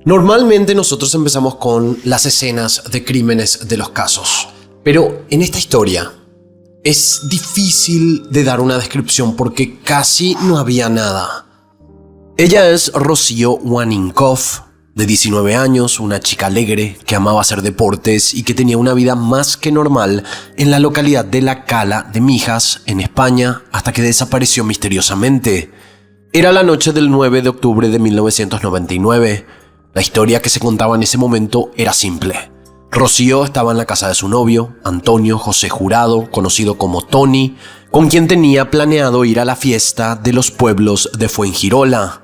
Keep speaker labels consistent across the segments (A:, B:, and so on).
A: Normalmente nosotros empezamos con las escenas de crímenes de los casos, pero en esta historia es difícil de dar una descripción porque casi no había nada. Ella es Rocío Waninkoff, de 19 años, una chica alegre que amaba hacer deportes y que tenía una vida más que normal en la localidad de La Cala de Mijas, en España, hasta que desapareció misteriosamente. Era la noche del 9 de octubre de 1999. La historia que se contaba en ese momento era simple. Rocío estaba en la casa de su novio, Antonio José Jurado, conocido como Tony, con quien tenía planeado ir a la fiesta de los pueblos de Fuengirola.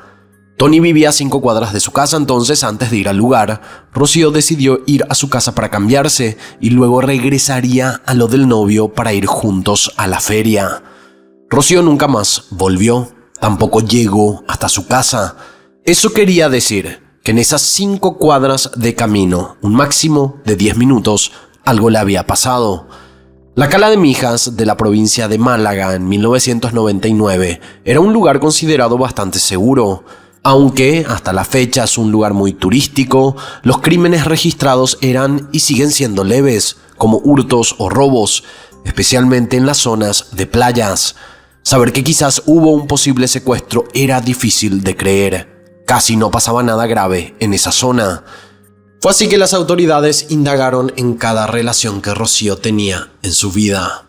A: Tony vivía a 5 cuadras de su casa, entonces antes de ir al lugar, Rocío decidió ir a su casa para cambiarse y luego regresaría a lo del novio para ir juntos a la feria. Rocío nunca más volvió, tampoco llegó hasta su casa. Eso quería decir que en esas 5 cuadras de camino, un máximo de 10 minutos, algo le había pasado. La Cala de Mijas de la provincia de Málaga en 1999 era un lugar considerado bastante seguro. Aunque hasta la fecha es un lugar muy turístico, los crímenes registrados eran y siguen siendo leves, como hurtos o robos, especialmente en las zonas de playas. Saber que quizás hubo un posible secuestro era difícil de creer. Casi no pasaba nada grave en esa zona. Fue así que las autoridades indagaron en cada relación que Rocío tenía en su vida.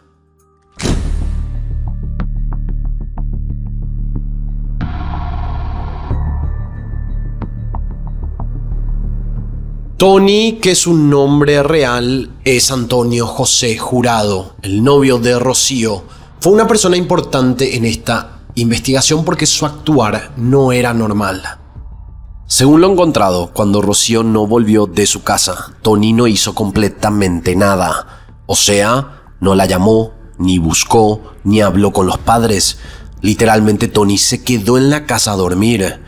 A: Tony, que su nombre real es Antonio José Jurado, el novio de Rocío, fue una persona importante en esta investigación porque su actuar no era normal. Según lo encontrado, cuando Rocío no volvió de su casa, Tony no hizo completamente nada. O sea, no la llamó, ni buscó, ni habló con los padres. Literalmente Tony se quedó en la casa a dormir.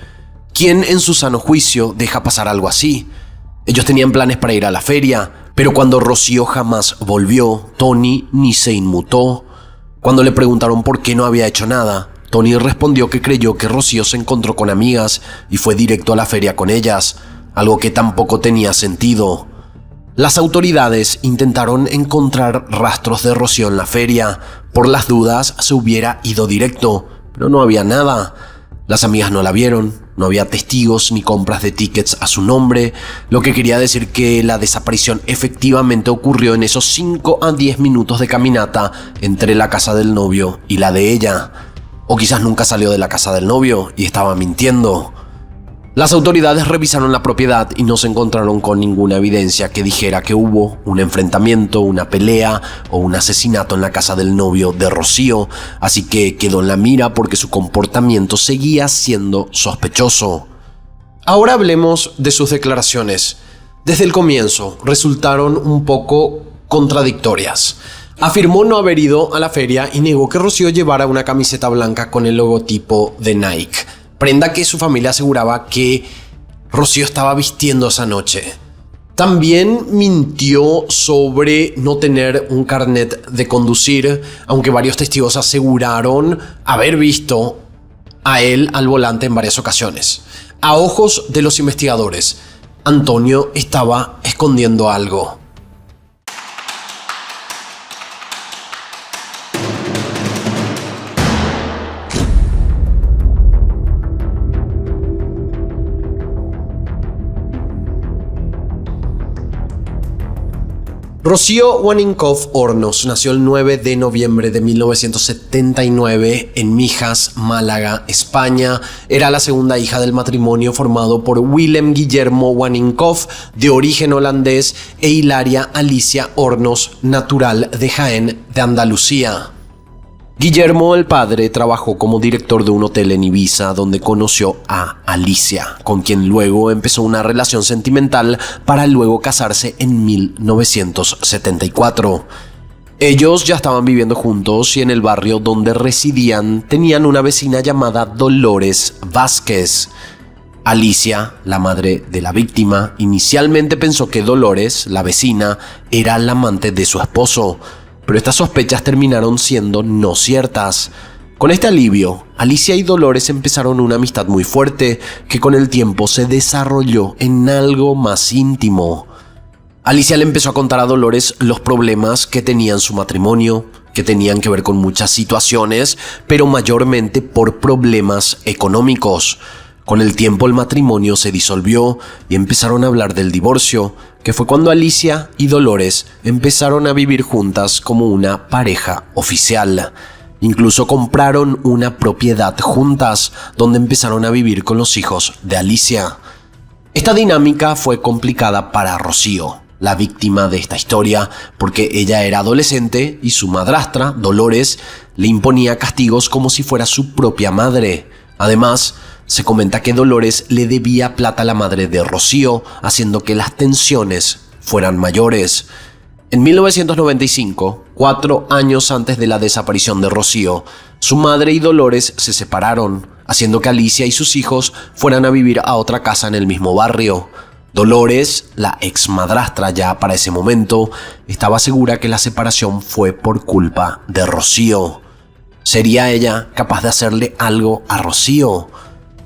A: ¿Quién en su sano juicio deja pasar algo así? Ellos tenían planes para ir a la feria, pero cuando Rocío jamás volvió, Tony ni se inmutó. Cuando le preguntaron por qué no había hecho nada, Tony respondió que creyó que Rocío se encontró con amigas y fue directo a la feria con ellas, algo que tampoco tenía sentido. Las autoridades intentaron encontrar rastros de Rocío en la feria. Por las dudas se hubiera ido directo, pero no había nada. Las amigas no la vieron, no había testigos ni compras de tickets a su nombre, lo que quería decir que la desaparición efectivamente ocurrió en esos 5 a 10 minutos de caminata entre la casa del novio y la de ella. O quizás nunca salió de la casa del novio y estaba mintiendo. Las autoridades revisaron la propiedad y no se encontraron con ninguna evidencia que dijera que hubo un enfrentamiento, una pelea o un asesinato en la casa del novio de Rocío, así que quedó en la mira porque su comportamiento seguía siendo sospechoso. Ahora hablemos de sus declaraciones. Desde el comienzo resultaron un poco contradictorias. Afirmó no haber ido a la feria y negó que Rocío llevara una camiseta blanca con el logotipo de Nike, prenda que su familia aseguraba que Rocío estaba vistiendo esa noche. También mintió sobre no tener un carnet de conducir, aunque varios testigos aseguraron haber visto a él al volante en varias ocasiones. A ojos de los investigadores, Antonio estaba escondiendo algo. Rocío Waninkoff Hornos nació el 9 de noviembre de 1979 en Mijas, Málaga, España. Era la segunda hija del matrimonio formado por Willem Guillermo Waninkoff, de origen holandés, e Hilaria Alicia Hornos, natural de Jaén, de Andalucía. Guillermo, el padre, trabajó como director de un hotel en Ibiza donde conoció a Alicia, con quien luego empezó una relación sentimental para luego casarse en 1974. Ellos ya estaban viviendo juntos y en el barrio donde residían tenían una vecina llamada Dolores Vázquez. Alicia, la madre de la víctima, inicialmente pensó que Dolores, la vecina, era la amante de su esposo, pero estas sospechas terminaron siendo no ciertas. Con este alivio, Alicia y Dolores empezaron una amistad muy fuerte que con el tiempo se desarrolló en algo más íntimo. Alicia le empezó a contar a Dolores los problemas que tenía en su matrimonio, que tenían que ver con muchas situaciones, pero mayormente por problemas económicos. Con el tiempo el matrimonio se disolvió y empezaron a hablar del divorcio, que fue cuando Alicia y Dolores empezaron a vivir juntas como una pareja oficial. Incluso compraron una propiedad juntas, donde empezaron a vivir con los hijos de Alicia. Esta dinámica fue complicada para Rocío, la víctima de esta historia, porque ella era adolescente y su madrastra, Dolores, le imponía castigos como si fuera su propia madre. Además, se comenta que Dolores le debía plata a la madre de Rocío, haciendo que las tensiones fueran mayores. En 1995, 4 años antes de la desaparición de Rocío, su madre y Dolores se separaron, haciendo que Alicia y sus hijos fueran a vivir a otra casa en el mismo barrio. Dolores, la exmadrastra ya para ese momento, estaba segura que la separación fue por culpa de Rocío. ¿Sería ella capaz de hacerle algo a Rocío?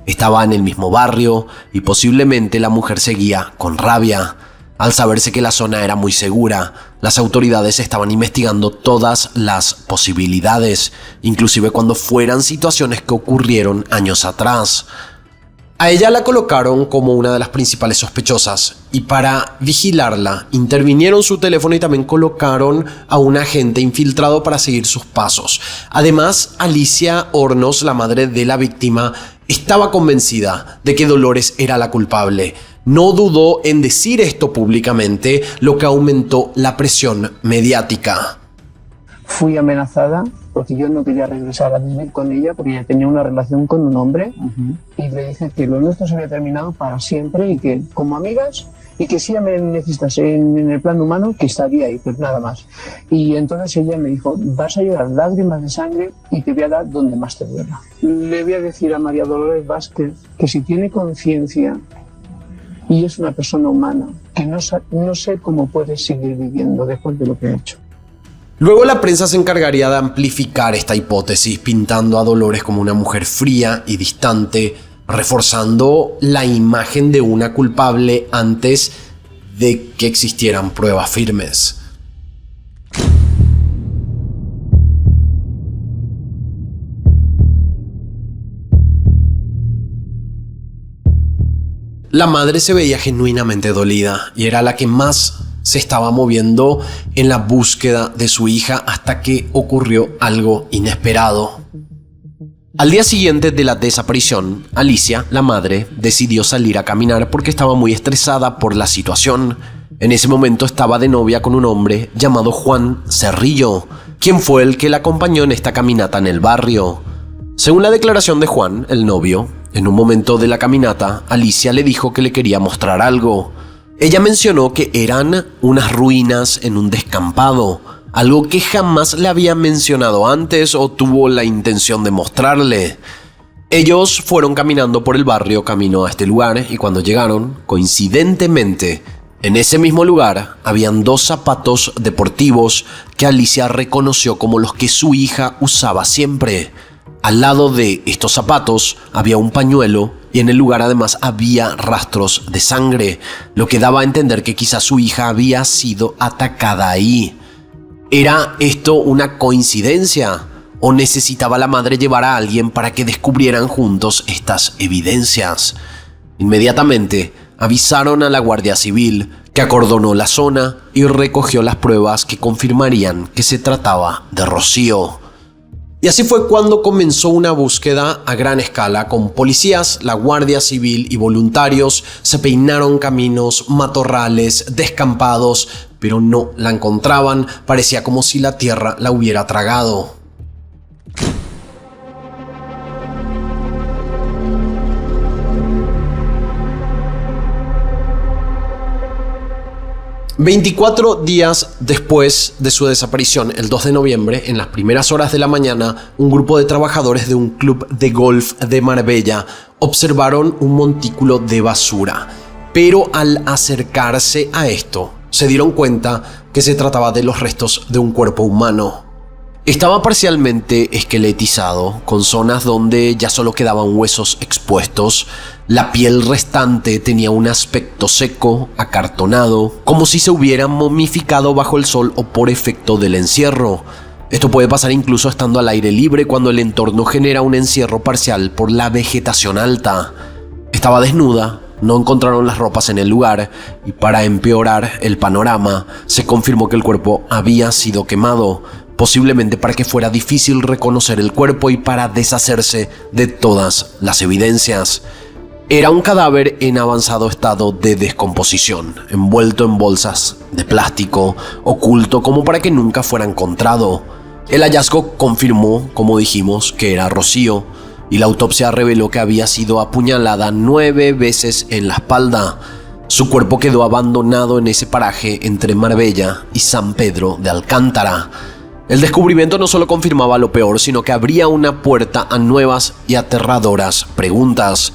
A: Estaba en el mismo barrio y posiblemente la mujer seguía con rabia. Al saberse que la zona era muy segura, las autoridades estaban investigando todas las posibilidades, inclusive cuando fueran situaciones que ocurrieron años atrás. A ella la colocaron como una de las principales sospechosas y para vigilarla intervinieron su teléfono y también colocaron a un agente infiltrado para seguir sus pasos. Además, Alicia Hornos, la madre de la víctima, estaba convencida de que Dolores era la culpable. No dudó en decir esto públicamente, lo que aumentó la presión mediática.
B: Fui amenazada porque yo no quería regresar a vivir con ella porque ella tenía una relación con un hombre y le dije que lo nuestro se había terminado para siempre y que como amigas y que si ella me necesitase en el plano humano que estaría ahí, pues nada más. Y entonces ella me dijo, vas a llorar lágrimas de sangre y te voy a dar donde más te duela. Le voy a decir a María Dolores Vázquez que si tiene conciencia y es una persona humana, que no sé cómo puede seguir viviendo después de lo que ha hecho.
A: Luego la prensa se encargaría de amplificar esta hipótesis, pintando a Dolores como una mujer fría y distante, reforzando la imagen de una culpable antes de que existieran pruebas firmes. La madre se veía genuinamente dolida y era la que más se estaba moviendo en la búsqueda de su hija hasta que ocurrió algo inesperado. Al día siguiente de la desaparición, Alicia, la madre, decidió salir a caminar porque estaba muy estresada por la situación. En ese momento estaba de novia con un hombre llamado Juan Cerrillo, quien fue el que la acompañó en esta caminata en el barrio. Según la declaración de Juan, el novio, en un momento de la caminata, Alicia le dijo que le quería mostrar algo. Ella mencionó que eran unas ruinas en un descampado, algo que jamás le había mencionado antes o tuvo la intención de mostrarle. Ellos fueron caminando por el barrio camino a este lugar y cuando llegaron, coincidentemente, en ese mismo lugar habían 2 zapatos deportivos que Alicia reconoció como los que su hija usaba siempre. Al lado de estos zapatos había un pañuelo y en el lugar además había rastros de sangre, lo que daba a entender que quizás su hija había sido atacada ahí. ¿Era esto una coincidencia o necesitaba la madre llevar a alguien para que descubrieran juntos estas evidencias? Inmediatamente avisaron a la Guardia Civil, que acordonó la zona y recogió las pruebas que confirmarían que se trataba de Rocío. Y así fue cuando comenzó una búsqueda a gran escala con policías, la Guardia Civil y voluntarios. Se peinaron caminos, matorrales, descampados, pero no la encontraban. Parecía como si la tierra la hubiera tragado. 24 días después de su desaparición, el 2 de noviembre, en las primeras horas de la mañana, un grupo de trabajadores de un club de golf de Marbella observaron un montículo de basura. Pero al acercarse a esto, se dieron cuenta que se trataba de los restos de un cuerpo humano. Estaba parcialmente esqueletizado, con zonas donde ya solo quedaban huesos expuestos. La piel restante tenía un aspecto seco, acartonado, como si se hubiera momificado bajo el sol o por efecto del encierro. Esto puede pasar incluso estando al aire libre cuando el entorno genera un encierro parcial por la vegetación alta. Estaba desnuda, no encontraron las ropas en el lugar y para empeorar el panorama, se confirmó que el cuerpo había sido quemado, posiblemente para que fuera difícil reconocer el cuerpo y para deshacerse de todas las evidencias. Era un cadáver en avanzado estado de descomposición, envuelto en bolsas de plástico, oculto como para que nunca fuera encontrado. El hallazgo confirmó, como dijimos, que era Rocío, y la autopsia reveló que había sido apuñalada 9 veces en la espalda. Su cuerpo quedó abandonado en ese paraje entre Marbella y San Pedro de Alcántara. El descubrimiento no solo confirmaba lo peor, sino que abría una puerta a nuevas y aterradoras preguntas.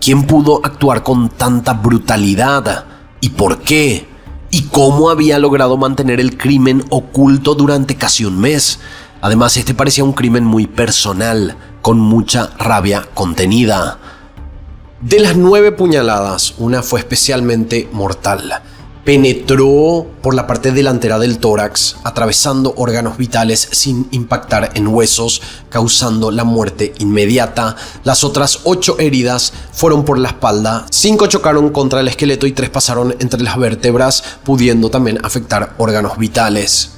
A: ¿Quién pudo actuar con tanta brutalidad? ¿Y por qué? ¿Y cómo había logrado mantener el crimen oculto durante casi un mes? Además, este parecía un crimen muy personal, con mucha rabia contenida. De las 9 puñaladas, una fue especialmente mortal. Penetró por la parte delantera del tórax, atravesando órganos vitales sin impactar en huesos, causando la muerte inmediata. Las otras 8 heridas fueron por la espalda, 5 chocaron contra el esqueleto y 3 pasaron entre las vértebras, pudiendo también afectar órganos vitales.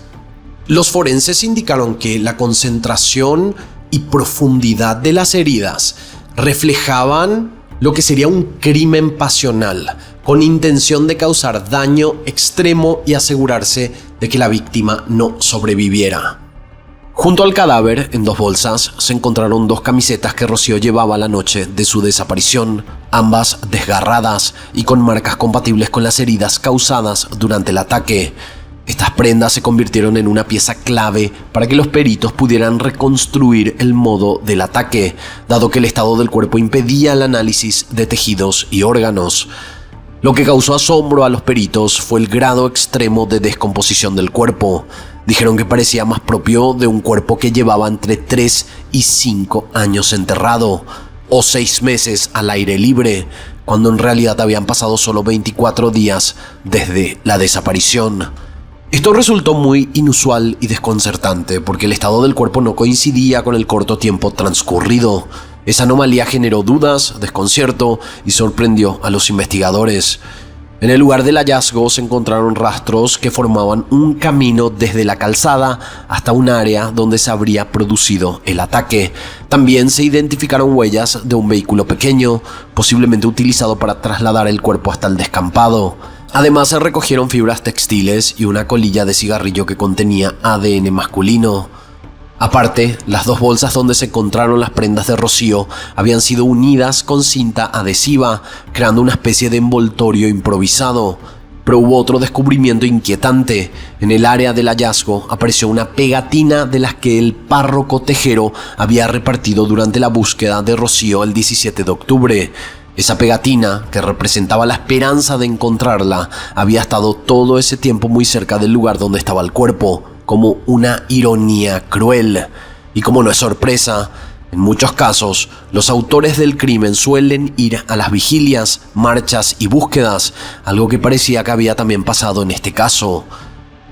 A: Los forenses indicaron que la concentración y profundidad de las heridas reflejaban lo que sería un crimen pasional, con intención de causar daño extremo y asegurarse de que la víctima no sobreviviera. Junto al cadáver, en 2 bolsas, se encontraron 2 camisetas que Rocío llevaba la noche de su desaparición, ambas desgarradas y con marcas compatibles con las heridas causadas durante el ataque. Estas prendas se convirtieron en una pieza clave para que los peritos pudieran reconstruir el modo del ataque, dado que el estado del cuerpo impedía el análisis de tejidos y órganos. Lo que causó asombro a los peritos fue el grado extremo de descomposición del cuerpo. Dijeron que parecía más propio de un cuerpo que llevaba entre 3 y 5 años enterrado, o 6 meses al aire libre, cuando en realidad habían pasado solo 24 días desde la desaparición. Esto resultó muy inusual y desconcertante porque el estado del cuerpo no coincidía con el corto tiempo transcurrido. Esa anomalía generó dudas, desconcierto y sorprendió a los investigadores. En el lugar del hallazgo se encontraron rastros que formaban un camino desde la calzada hasta un área donde se habría producido el ataque. También se identificaron huellas de un vehículo pequeño, posiblemente utilizado para trasladar el cuerpo hasta el descampado. Además, se recogieron fibras textiles y una colilla de cigarrillo que contenía ADN masculino. Aparte, las 2 bolsas donde se encontraron las prendas de Rocío habían sido unidas con cinta adhesiva, creando una especie de envoltorio improvisado. Pero hubo otro descubrimiento inquietante. En el área del hallazgo apareció una pegatina de las que el párroco Tejero había repartido durante la búsqueda de Rocío el 17 de octubre. Esa pegatina, que representaba la esperanza de encontrarla, había estado todo ese tiempo muy cerca del lugar donde estaba el cuerpo, como una ironía cruel. Y como no es sorpresa, en muchos casos, los autores del crimen suelen ir a las vigilias, marchas y búsquedas, algo que parecía que había también pasado en este caso.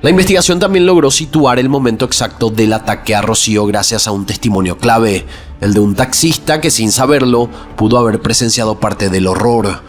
A: La investigación también logró situar el momento exacto del ataque a Rocío gracias a un testimonio clave, el de un taxista que sin saberlo pudo haber presenciado parte del horror.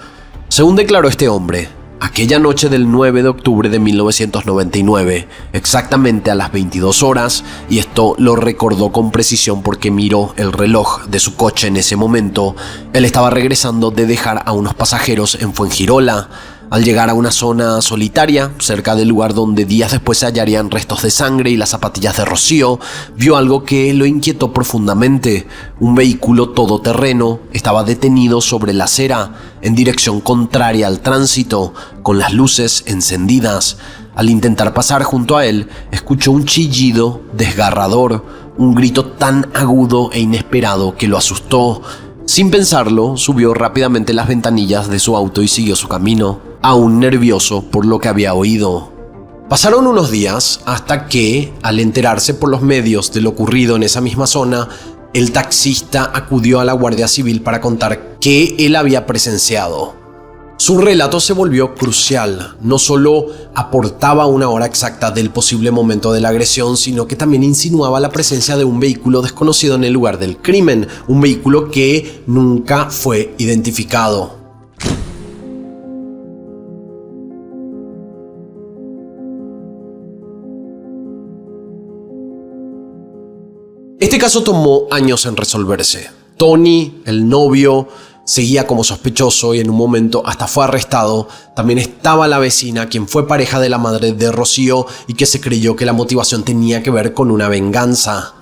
A: Según declaró este hombre, aquella noche del 9 de octubre de 1999, exactamente a las 22 horas, y esto lo recordó con precisión porque miró el reloj de su coche en ese momento, él estaba regresando de dejar a unos pasajeros en Fuengirola. Al llegar a una zona solitaria, cerca del lugar donde días después se hallarían restos de sangre y las zapatillas de Rocío, vio algo que lo inquietó profundamente. Un vehículo todoterreno estaba detenido sobre la acera, en dirección contraria al tránsito, con las luces encendidas. Al intentar pasar junto a él, escuchó un chillido desgarrador, un grito tan agudo e inesperado que lo asustó. Sin pensarlo, subió rápidamente las ventanillas de su auto y siguió su camino, aún nervioso por lo que había oído. Pasaron unos días hasta que, al enterarse por los medios de lo ocurrido en esa misma zona, el taxista acudió a la Guardia Civil para contar qué él había presenciado. Su relato se volvió crucial. No solo aportaba una hora exacta del posible momento de la agresión, sino que también insinuaba la presencia de un vehículo desconocido en el lugar del crimen, un vehículo que nunca fue identificado. Este caso tomó años en resolverse. Tony, el novio, seguía como sospechoso y en un momento hasta fue arrestado. También estaba la vecina, quien fue pareja de la madre de Rocío y que se creyó que la motivación tenía que ver con una venganza.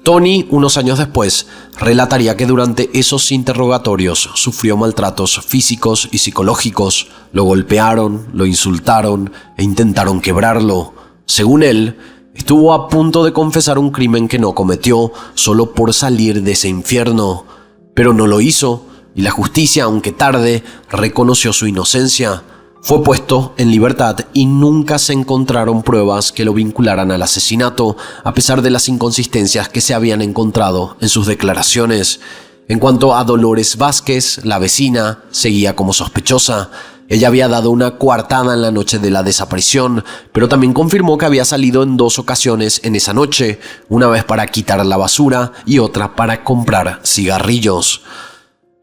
A: Tony, unos años después, relataría que durante esos interrogatorios sufrió maltratos físicos y psicológicos. Lo golpearon, lo insultaron e intentaron quebrarlo. Según él, estuvo a punto de confesar un crimen que no cometió solo por salir de ese infierno, pero no lo hizo y la justicia, aunque tarde, reconoció su inocencia. Fue puesto en libertad y nunca se encontraron pruebas que lo vincularan al asesinato, a pesar de las inconsistencias que se habían encontrado en sus declaraciones. En cuanto a Dolores Vázquez, la vecina, seguía como sospechosa. Ella había dado una coartada en la noche de la desaparición, pero también confirmó que había salido en 2 ocasiones en esa noche, una vez para quitar la basura y otra para comprar cigarrillos.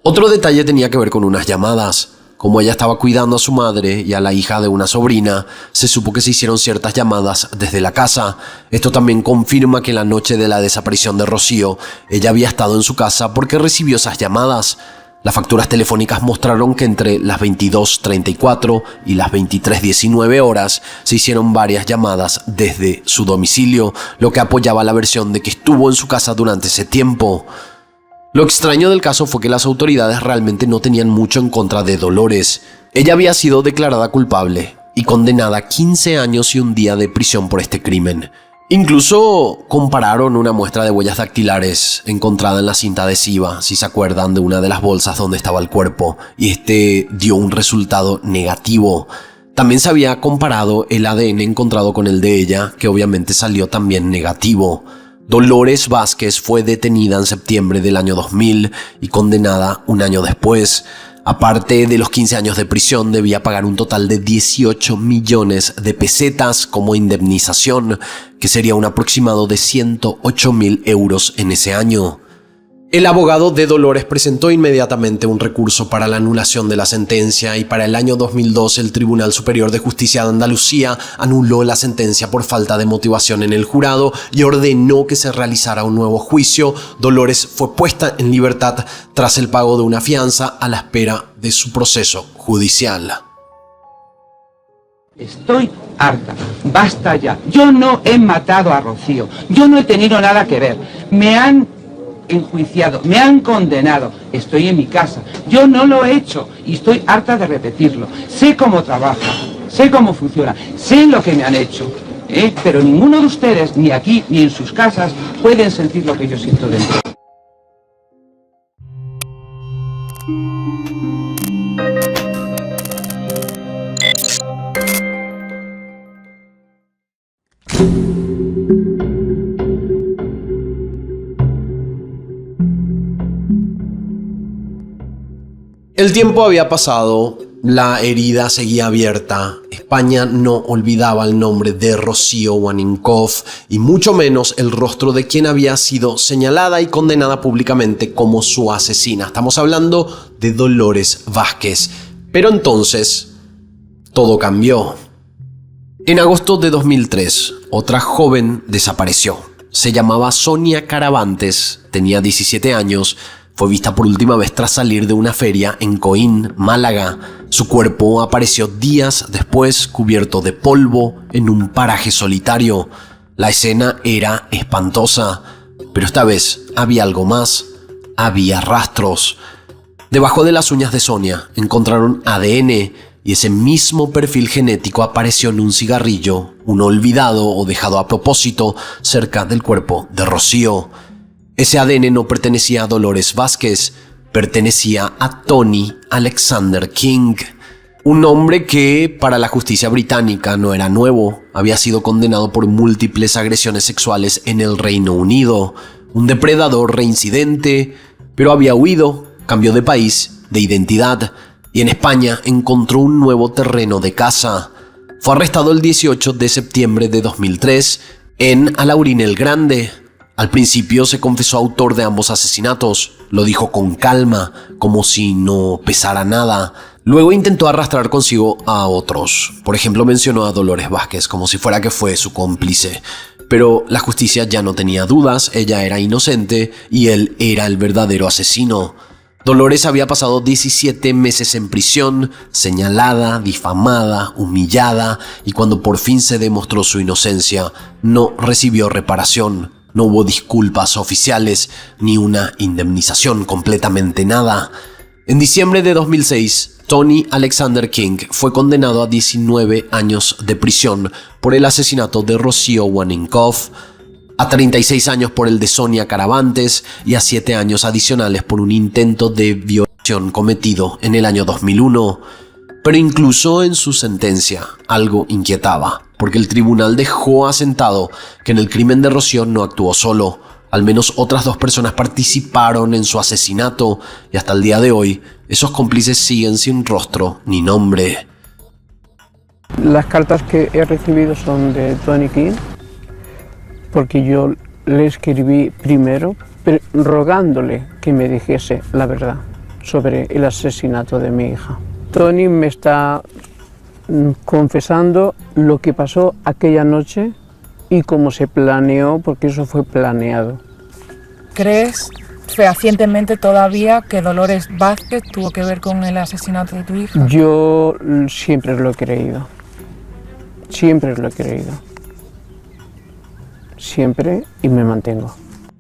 A: Otro detalle tenía que ver con unas llamadas. Como ella estaba cuidando a su madre y a la hija de una sobrina, se supo que se hicieron ciertas llamadas desde la casa. Esto también confirma que la noche de la desaparición de Rocío, ella había estado en su casa porque recibió esas llamadas. Las facturas telefónicas mostraron que entre las 22:34 y las 23:19 horas se hicieron varias llamadas desde su domicilio, lo que apoyaba la versión de que estuvo en su casa durante ese tiempo. Lo extraño del caso fue que las autoridades realmente no tenían mucho en contra de Dolores. Ella había sido declarada culpable y condenada a 15 años y un día de prisión por este crimen. Incluso compararon una muestra de huellas dactilares encontrada en la cinta adhesiva, si se acuerdan, de una de las bolsas donde estaba el cuerpo, y este dio un resultado negativo. También se había comparado el ADN encontrado con el de ella, que obviamente salió también negativo. Dolores Vázquez fue detenida en septiembre del año 2000 y condenada un año después. Aparte de los 15 años de prisión, debía pagar un total de 18 millones de pesetas como indemnización, que sería un aproximado de 108.000 euros en ese año. El abogado de Dolores presentó inmediatamente un recurso para la anulación de la sentencia y para el año 2002 el Tribunal Superior de Justicia de Andalucía anuló la sentencia por falta de motivación en el jurado y ordenó que se realizara un nuevo juicio. Dolores fue puesta en libertad tras el pago de una fianza a la espera de su proceso judicial.
C: Estoy harta, basta ya. Yo no he matado a Rocío, yo no he tenido nada que ver. Me han enjuiciado, me han condenado, estoy en mi casa, yo no lo he hecho y estoy harta de repetirlo. Sé cómo trabaja, sé cómo funciona, sé lo que me han hecho, pero ninguno de ustedes, ni aquí ni en sus casas, pueden sentir lo que yo siento dentro.
A: El tiempo había pasado, la herida seguía abierta. España no olvidaba el nombre de Rocío Waninkoff y mucho menos el rostro de quien había sido señalada y condenada públicamente como su asesina. Estamos hablando de Dolores Vázquez. Pero entonces, todo cambió. En agosto de 2003, otra joven desapareció. Se llamaba Sonia Caravantes, tenía 17 años. Fue vista por última vez tras salir de una feria en Coín, Málaga. Su cuerpo apareció días después cubierto de polvo en un paraje solitario. La escena era espantosa, pero esta vez había algo más. Había rastros. Debajo de las uñas de Sonia encontraron ADN y ese mismo perfil genético apareció en un cigarrillo, uno olvidado o dejado a propósito cerca del cuerpo de Rocío. Ese ADN no pertenecía a Dolores Vázquez, pertenecía a Tony Alexander King. Un hombre que para la justicia británica no era nuevo, había sido condenado por múltiples agresiones sexuales en el Reino Unido, un depredador reincidente, pero había huido, cambió de país, de identidad, y en España encontró un nuevo terreno de caza. Fue arrestado el 18 de septiembre de 2003 en Alhaurín el Grande. Al principio se confesó autor de ambos asesinatos, lo dijo con calma, como si no pesara nada. Luego intentó arrastrar consigo a otros. Por ejemplo, mencionó a Dolores Vázquez como si fuera que fue su cómplice. Pero la justicia ya no tenía dudas, ella era inocente y él era el verdadero asesino. Dolores había pasado 17 meses en prisión, señalada, difamada, humillada, y cuando por fin se demostró su inocencia, no recibió reparación. No hubo disculpas oficiales, ni una indemnización, completamente nada. En diciembre de 2006, Tony Alexander King fue condenado a 19 años de prisión por el asesinato de Rocío Waninkoff, a 36 años por el de Sonia Caravantes y a 7 años adicionales por un intento de violación cometido en el año 2001. Pero incluso en su sentencia, algo inquietaba, porque el tribunal dejó asentado que en el crimen de Rocío no actuó solo. Al menos otras 2 personas participaron en su asesinato y hasta el día de hoy, esos cómplices siguen sin rostro ni nombre.
B: Las cartas que he recibido son de Tony King, porque yo le escribí primero rogándole que me dijese la verdad sobre el asesinato de mi hija. Tony me está confesando lo que pasó aquella noche y cómo se planeó, porque eso fue planeado.
D: ¿Crees fehacientemente todavía que Dolores Vázquez tuvo que ver con el asesinato de tu hija?
B: Yo siempre lo he creído. Siempre lo he creído. Siempre, y me mantengo.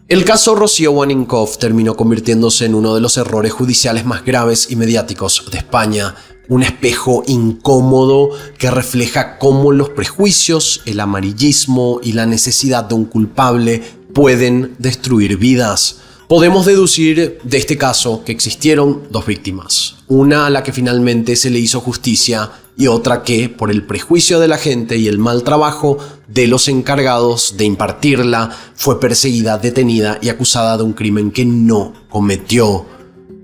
A: El caso Rocío Waninkoff terminó convirtiéndose en uno de los errores judiciales más graves y mediáticos de España. Un espejo incómodo que refleja cómo los prejuicios, el amarillismo y la necesidad de un culpable pueden destruir vidas. Podemos deducir de este caso que existieron 2 víctimas. Una a la que finalmente se le hizo justicia y otra que, por el prejuicio de la gente y el mal trabajo de los encargados de impartirla, fue perseguida, detenida y acusada de un crimen que no cometió.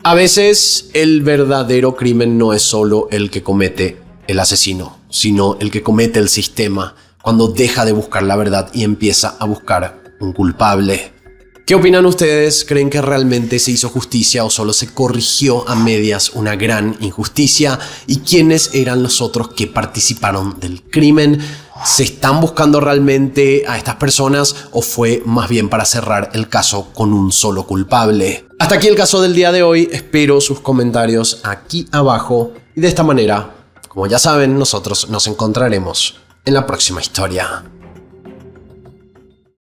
A: A veces el verdadero crimen no es solo el que comete el asesino, sino el que comete el sistema, cuando deja de buscar la verdad y empieza a buscar un culpable. ¿Qué opinan ustedes? ¿Creen que realmente se hizo justicia o solo se corrigió a medias una gran injusticia? ¿Y quiénes eran los otros que participaron del crimen? ¿Se están buscando realmente a estas personas o fue más bien para cerrar el caso con un solo culpable? Hasta aquí el caso del día de hoy. Espero sus comentarios aquí abajo y de esta manera, como ya saben, nosotros nos encontraremos en la próxima historia.